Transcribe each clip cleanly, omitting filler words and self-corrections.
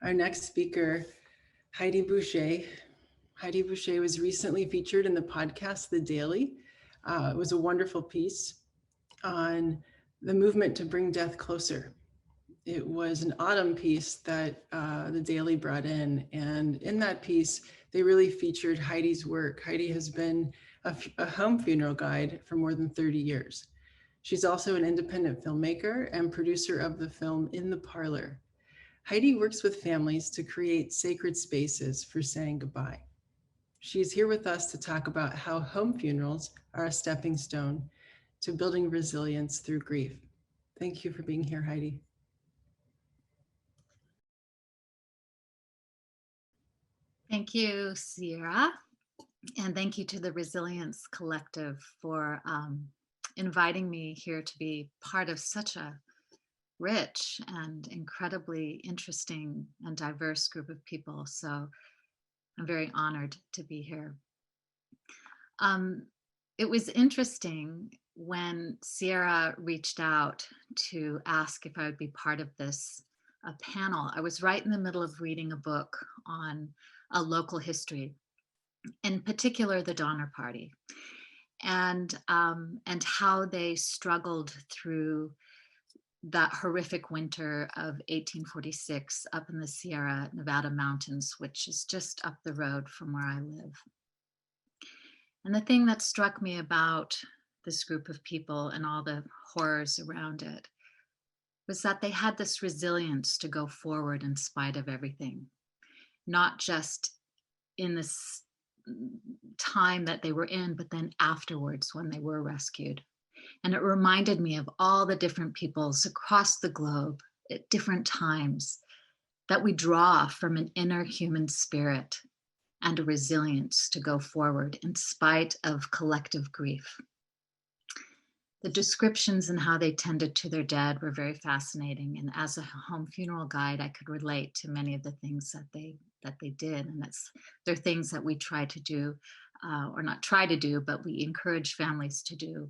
Our next speaker, Heidi Boucher. Heidi Boucher was recently featured in the podcast The Daily. It was a wonderful piece on the movement to bring death closer. It was an autumn piece that The Daily brought in. And in that piece, they really featured Heidi's work. Heidi has been a home funeral guide for more than 30 years. She's also an independent filmmaker and producer of the film In the Parlor. Heidi works with families to create sacred spaces for saying goodbye. She's here with us to talk about how home funerals are a stepping stone to building resilience through grief. Thank you for being here, Heidi. Thank you, Sierra, and thank you to the Resilience Collective for inviting me here to be part of such a rich and incredibly interesting and diverse group of people. So I'm very honored to be here. It was interesting when Sierra reached out to ask if I would be part of this panel. I was right in the middle of reading a book on a local history, in particular the Donner Party, and how they struggled through that horrific winter of 1846 up in the Sierra Nevada mountains, which is just up the road from where I live. And the thing that struck me about this group of people and all the horrors around it was that they had this resilience to go forward in spite of everything, not just in this time that they were in, but then afterwards when they were rescued. And it reminded me of all the different peoples across the globe at different times that we draw from an inner human spirit and a resilience to go forward in spite of collective grief. The descriptions and how they tended to their dead were very fascinating. And as a home funeral guide, I could relate to many of the things that they did. And they're things that we try to do, or not try to do, but we encourage families to do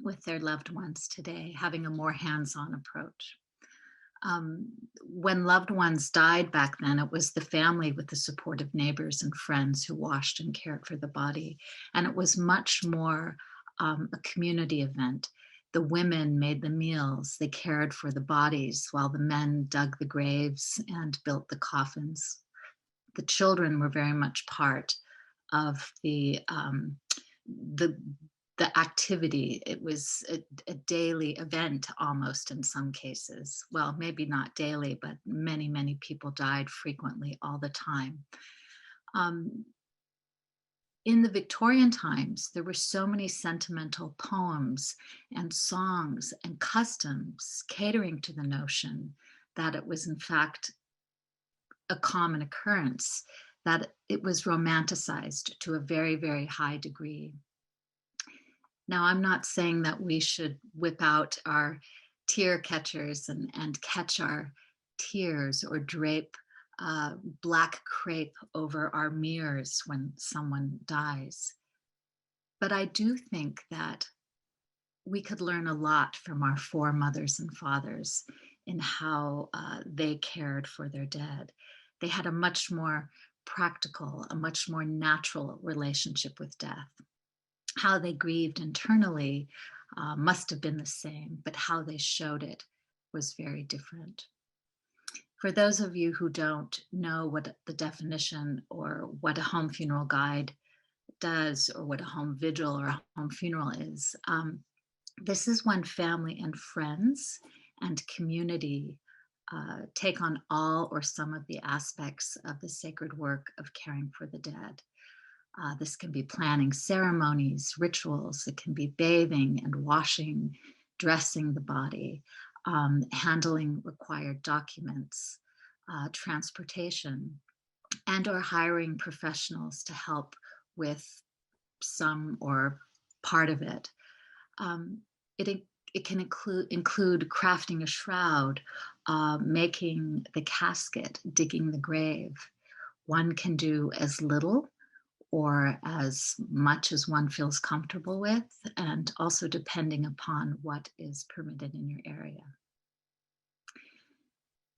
with their loved ones today, having a more hands-on approach. When loved ones died back then, it was the family with the support of neighbors and friends who washed and cared for the body. And it was much more a community event. The women made the meals, they cared for the bodies while the men dug the graves and built the coffins. The children were very much part of the activity. It was a daily event almost in some cases. Well, maybe not daily, but many, many people died frequently all the time. In the Victorian times, there were so many sentimental poems and songs and customs catering to the notion that it was in fact a common occurrence, that it was romanticized to a very, very high degree. Now, I'm not saying that we should whip out our tear catchers and catch our tears or drape black crepe over our mirrors when someone dies. But I do think that we could learn a lot from our foremothers and fathers in how they cared for their dead. They had a much more practical, a much more natural relationship with death. How they grieved internally must have been the same, but how they showed it was very different. For those of you who don't know what the definition or what a home funeral guide does, or what a home vigil or a home funeral is, this is when family and friends and community take on all or some of the aspects of the sacred work of caring for the dead. This can be planning ceremonies, rituals. It can be bathing and washing, dressing the body, handling required documents, transportation, and or hiring professionals to help with some or part of it. It can include crafting a shroud, making the casket, digging the grave. One can do as little or as much as one feels comfortable with, and also depending upon what is permitted in your area.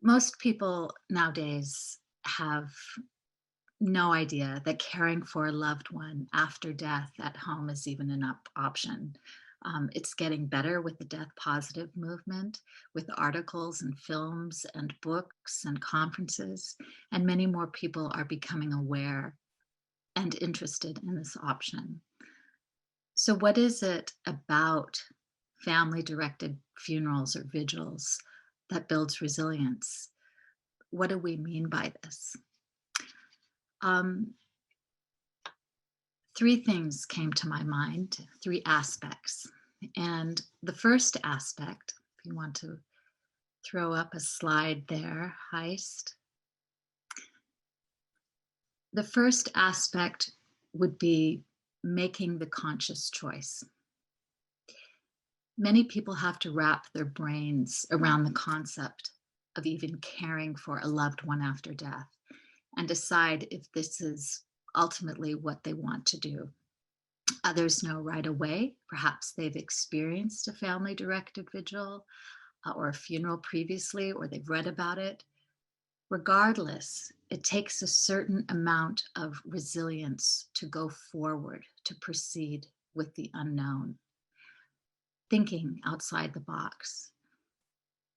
Most people nowadays have no idea that caring for a loved one after death at home is even an option. It's getting better with the death positive movement, with articles and films and books and conferences, and many more people are becoming aware and interested in this option. So, what is it about family directed funerals or vigils that builds resilience? What do we mean by this? Um, Three things came to my mind, three aspects. And the first aspect, if you want to throw up a slide there, Heist, the first aspect would be making the conscious choice. Many people have to wrap their brains around the concept of even caring for a loved one after death and decide if this is ultimately what they want to do. Others know right away. Perhaps they've experienced a family directed vigil or a funeral previously, or they've read about it. Regardless, it takes a certain amount of resilience to go forward, to proceed with the unknown, thinking outside the box.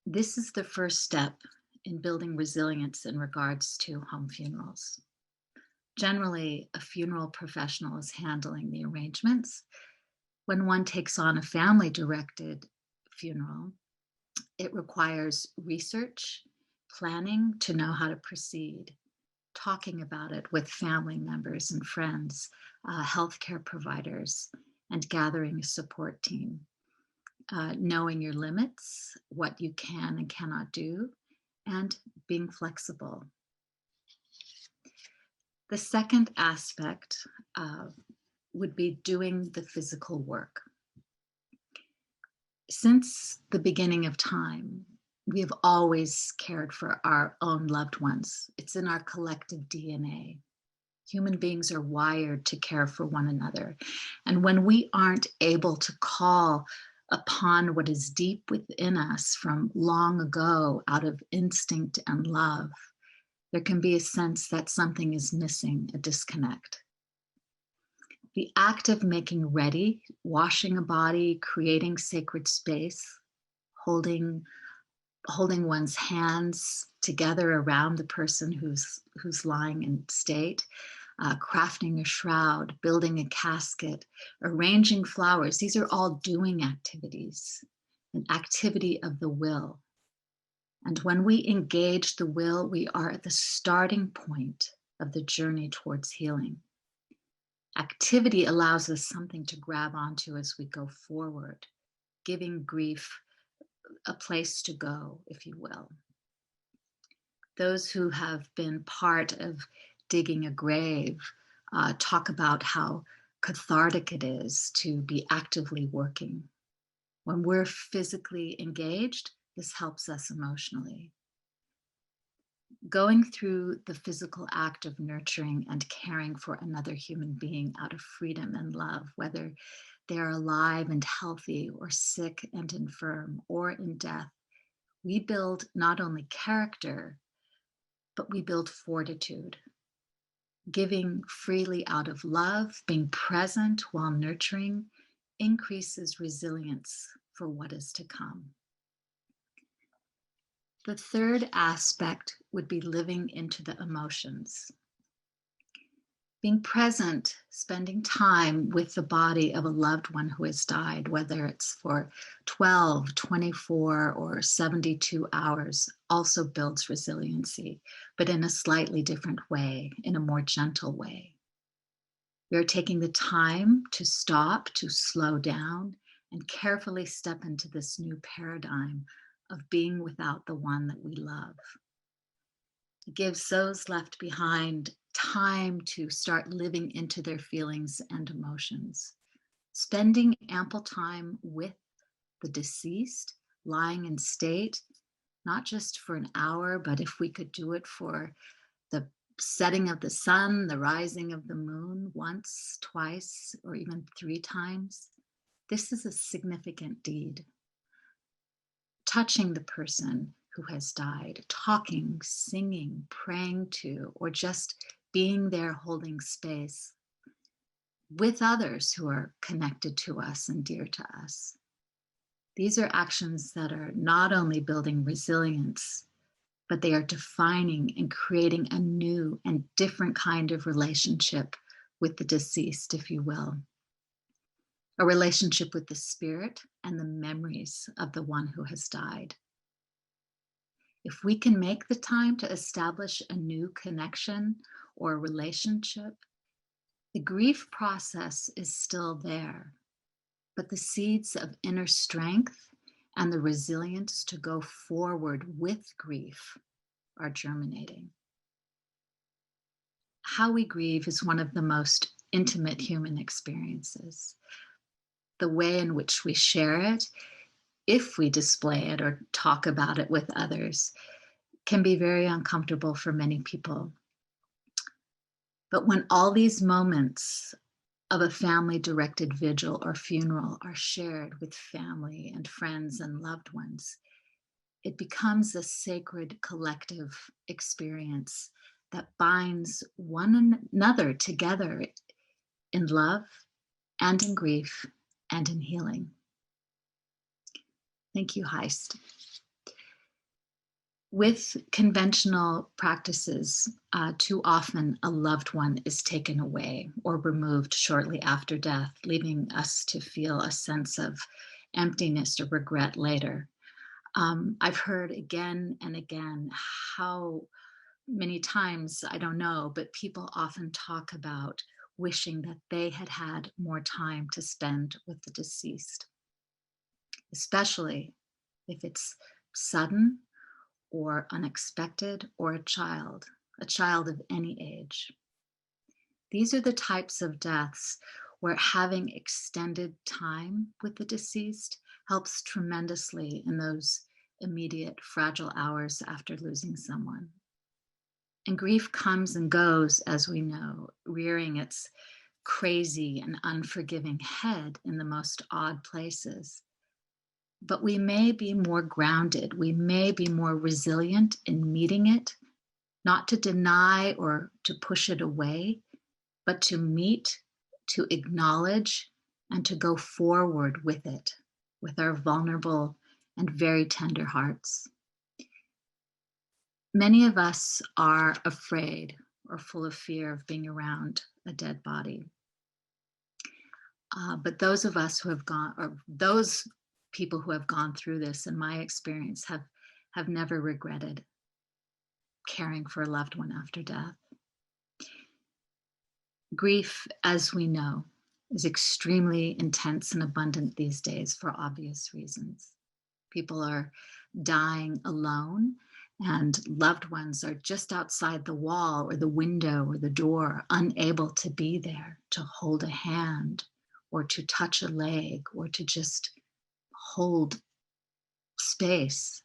This is the first step in building resilience in regards to home funerals. Generally, a funeral professional is handling the arrangements. When one takes on a family directed funeral, it requires research, planning to know how to proceed, talking about it with family members and friends, healthcare providers, and gathering a support team. Knowing your limits, what you can and cannot do, and being flexible. The second aspect would be doing the physical work. Since the beginning of time, we have always cared for our own loved ones. It's in our collective DNA. Human beings are wired to care for one another. And when we aren't able to call upon what is deep within us from long ago out of instinct and love, there can be a sense that something is missing, a disconnect. The act of making ready, washing a body, creating sacred space, holding one's hands together around the person who's lying in state, crafting a shroud, building a casket, arranging flowers. These are all doing activities, an activity of the will. And when we engage the will, we are at the starting point of the journey towards healing. Activity allows us something to grab onto as we go forward, giving grief a place to go, if you will. Those who have been part of digging a grave talk about how cathartic it is to be actively working. When we're physically engaged, this helps us emotionally. Going through the physical act of nurturing and caring for another human being out of freedom and love, whether they're alive and healthy or sick and infirm or in death, we build not only character, but we build fortitude. Giving freely out of love, being present while nurturing, increases resilience for what is to come. The third aspect would be living into the emotions. Being present, spending time with the body of a loved one who has died, whether it's for 12, 24, or 72 hours, also builds resiliency, but in a slightly different way, in a more gentle way. We are taking the time to stop, to slow down, and carefully step into this new paradigm of being without the one that we love. It gives those left behind time to start living into their feelings and emotions. Spending ample time with the deceased, lying in state, not just for an hour, but if we could do it for the setting of the sun, the rising of the moon, once, twice, or even 3 times, this is a significant deed. Touching the person, who has died, talking, singing, praying to, or just being there holding space with others who are connected to us and dear to us. These are actions that are not only building resilience, but they are defining and creating a new and different kind of relationship with the deceased, if you will. A relationship with the spirit and the memories of the one who has died. If we can make the time to establish a new connection or relationship, the grief process is still there, but the seeds of inner strength and the resilience to go forward with grief are germinating. How we grieve is one of the most intimate human experiences. The way in which we share it, if we display it or talk about it with others, can be very uncomfortable for many people. But when all these moments of a family-directed vigil or funeral are shared with family and friends and loved ones, it becomes a sacred collective experience that binds one another together in love and in grief and in healing. Thank you, Heist. With conventional practices, too often a loved one is taken away or removed shortly after death, leaving us to feel a sense of emptiness or regret later. I've heard again and again how many times, I don't know, but people often talk about wishing that they had had more time to spend with the deceased, especially if it's sudden or unexpected, or a child of any age. These are the types of deaths where having extended time with the deceased helps tremendously in those immediate fragile hours after losing someone. And grief comes and goes, as we know, rearing its crazy and unforgiving head in the most odd places. But we may be more grounded, we may be more resilient in meeting it, not to deny or to push it away, but to meet, to acknowledge, and to go forward with it, with our vulnerable and very tender hearts. Many of us are afraid or full of fear of being around a dead body. But those of us who have gone, or those people who have gone through this, in my experience, have never regretted caring for a loved one after death. Grief, as we know, is extremely intense and abundant these days for obvious reasons. People are dying alone, and loved ones are just outside the wall or the window or the door, unable to be there to hold a hand or to touch a leg or to just hold space.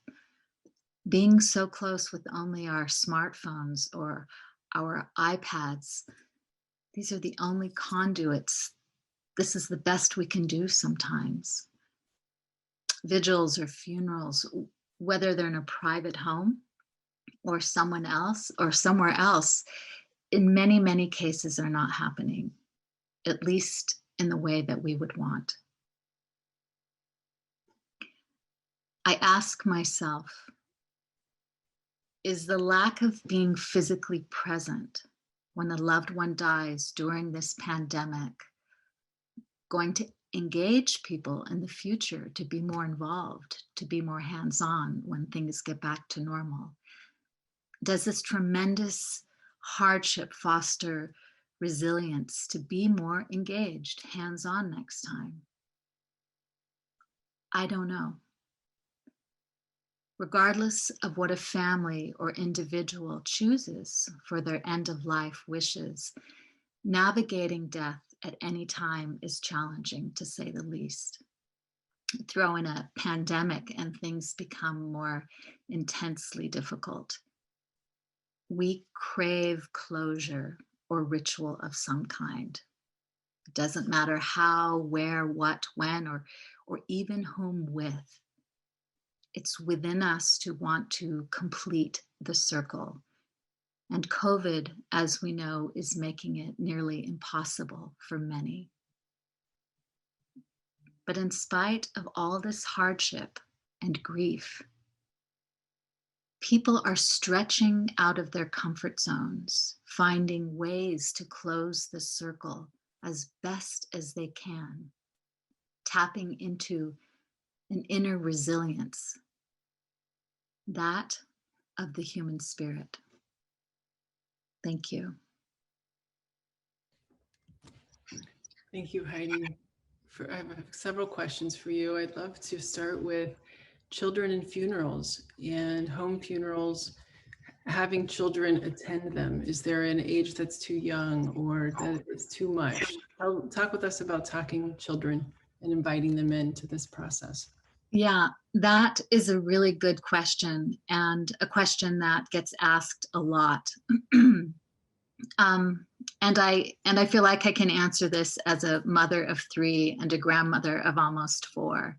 Being so close with only our smartphones or our iPads, these are the only conduits. This is the best we can do sometimes. Vigils or funerals, whether they're in a private home or someone else or somewhere else, in many, many cases are not happening, at least in the way that we would want. I ask myself, is the lack of being physically present when a loved one dies during this pandemic going to engage people in the future to be more involved, to be more hands-on when things get back to normal? Does this tremendous hardship foster resilience to be more engaged, hands-on next time? I don't know. Regardless of what a family or individual chooses for their end-of-life wishes, navigating death at any time is challenging, to say the least. Throw in a pandemic and things become more intensely difficult. We crave closure or ritual of some kind. It doesn't matter how, where, what, when, or even whom with. It's within us to want to complete the circle. And COVID, as we know, is making it nearly impossible for many. But in spite of all this hardship and grief, people are stretching out of their comfort zones, finding ways to close the circle as best as they can, tapping into an inner resilience, that of the human spirit. Thank you. Thank you, Heidi. I have several questions for you. I'd love to start with children and funerals and home funerals, having children attend them. Is there an age that's too young or that it's too much? Talk with us about talking children and inviting them into this process. Yeah, that is a really good question, and a question that gets asked a lot. And I feel like I can answer this as a mother of 3 and a grandmother of almost 4.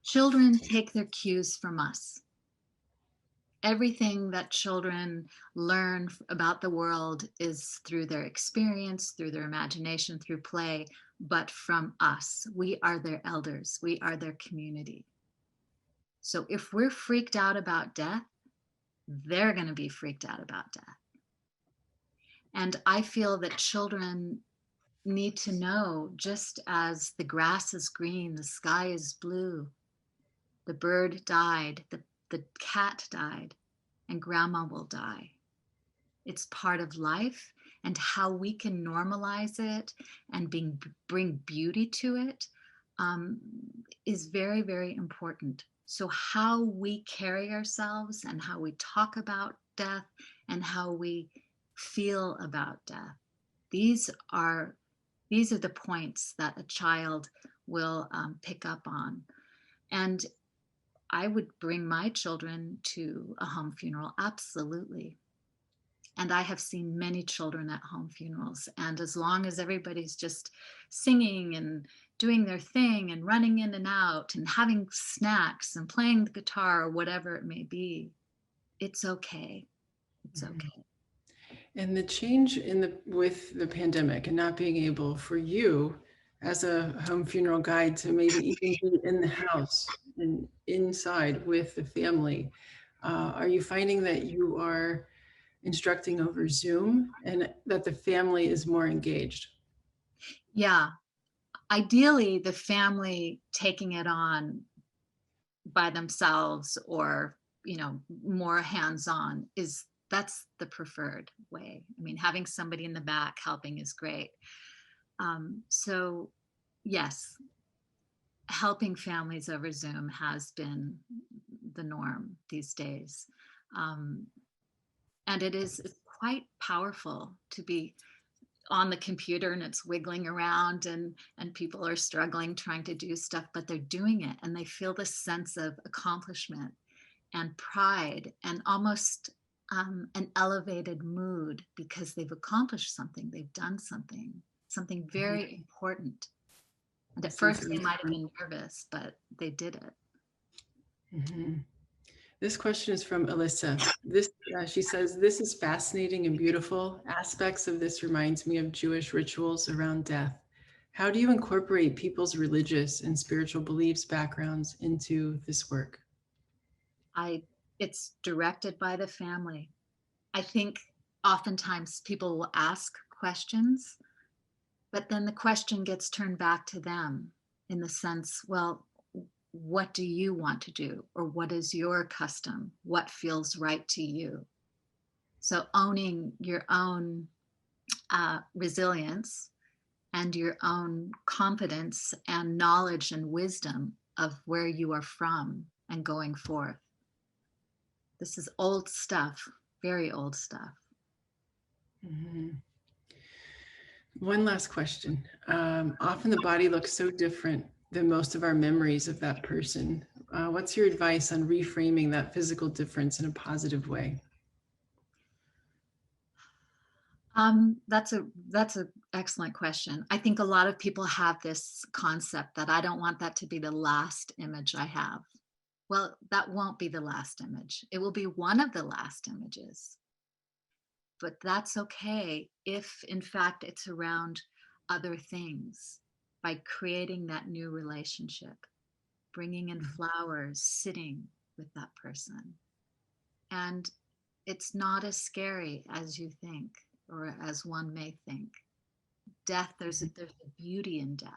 Children take their cues from us. Everything that children learn about the world is through their experience, through their imagination, through play, but from us. We are their elders. We are their community. So if we're freaked out about death, they're going to be freaked out about death. And I feel that children need to know, just as the grass is green, the sky is blue, the bird died, the cat died, and grandma will die. It's part of life, and how we can normalize it and bring beauty to it is very, very important. So how we carry ourselves and how we talk about death and how we feel about death, these are the points that a child will pick up on. And I would bring my children to a home funeral, absolutely. And I have seen many children at home funerals. And as long as everybody's just singing and doing their thing and running in and out and having snacks and playing the guitar or whatever it may be, it's okay. It's okay. And the change with the pandemic and not being able for you as a home funeral guide to maybe even be in the house and inside with the family, are you finding that you are instructing over Zoom and that the family is more engaged? Yeah. Ideally, the family taking it on by themselves or, more hands-on that's the preferred way. I mean, having somebody in the back helping is great. So yes, helping families over Zoom has been the norm these days. And it's quite powerful to be on the computer and it's wiggling around and people are struggling trying to do stuff, but they're doing it and they feel this sense of accomplishment and pride and almost an elevated mood because they've accomplished something, they've done something very important. And at first they might have been nervous, but they did it. Mm-hmm. This question is from Alyssa. She says, this is fascinating and beautiful. Aspects of this reminds me of Jewish rituals around death. How do you incorporate people's religious and spiritual beliefs backgrounds into this work? It's directed by the family. I think oftentimes people will ask questions, but then the question gets turned back to them in the sense, well, what do you want to do? Or what is your custom? What feels right to you? So owning your own resilience and your own confidence and knowledge and wisdom of where you are from and going forth. This is old stuff, very old stuff. Mm-hmm. One last question. Often the body looks so different than most of our memories of that person. What's your advice on reframing that physical difference in a positive way? That's a excellent question. I think a lot of people have this concept that I don't want that to be the last image I have. Well, that won't be the last image. It will be one of the last images. But that's okay if, in fact, it's around other things, by creating that new relationship, bringing in flowers, sitting with that person. And it's not as scary as you think, or as one may think. Death, there's a beauty in death.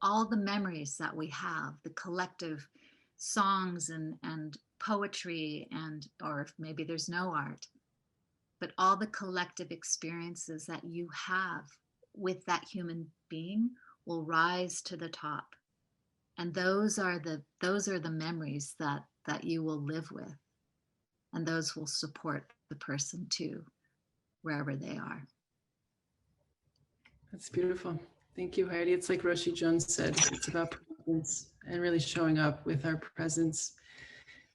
All the memories that we have, the collective songs and poetry, and or if maybe there's no art, but all the collective experiences that you have with that human being will rise to the top. And those are the memories that you will live with. And those will support the person too, wherever they are. That's beautiful. Thank you, Heidi. It's like Roshi Jones said, it's about presence and really showing up with our presence,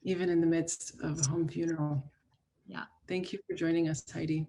even in the midst of a home funeral. Yeah. Thank you for joining us, Heidi.